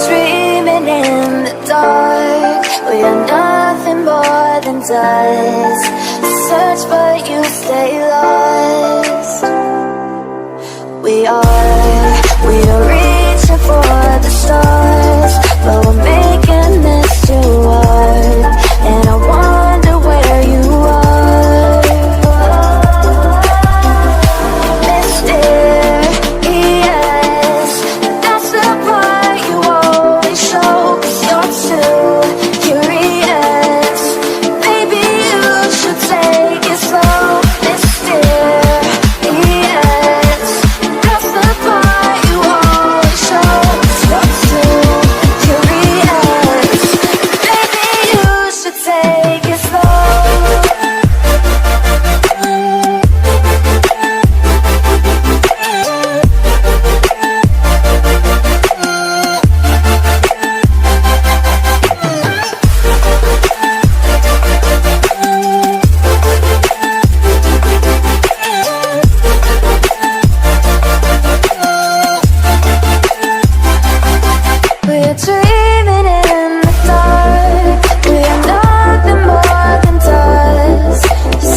dreaming in the dark. We are nothing more than dust. Search but you stay lost. We are reaching for the stars, but we're making this too hard. And I wonder where you are. Mysterious, that's the part you always show. 'Cause you're too curious. Maybe you should take it slow. Mysterious, that's the part you always show. 'Cause you're too curious. Maybe you should take it slow. We're dreaming in the dark. We are nothing more than dust.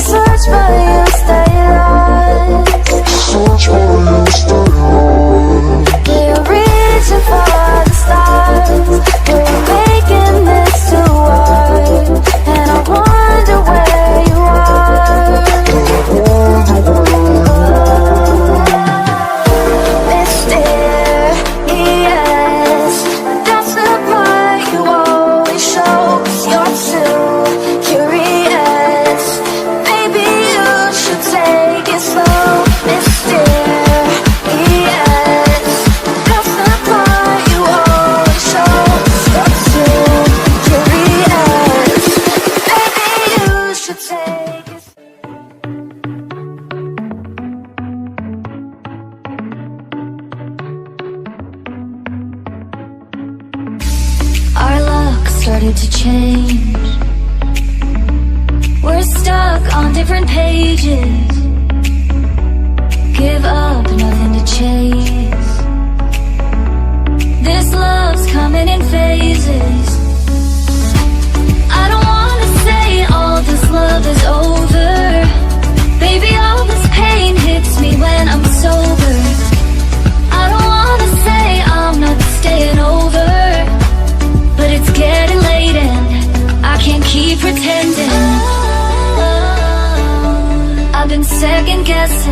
Search but you stay lost. We're reaching for the stars. We're making this too hard. And I wonder where you are. Mysterious, that's the part you always show. 'Cause you're too curious. Maybe you should take it slow. Mysterious, that's the part you always show. 'Cause you're too curious. Maybe you should take it slow. Our luck started to change. We're stuck on different pages. Give up, nothing to chase. This love's coming in phases. I don't wanna say all this love is over. Baby, all this pain hits me when I'm sober. I don't wanna say I'm not staying over, but it's getting late and I can't keep pretending. I've been second guessing.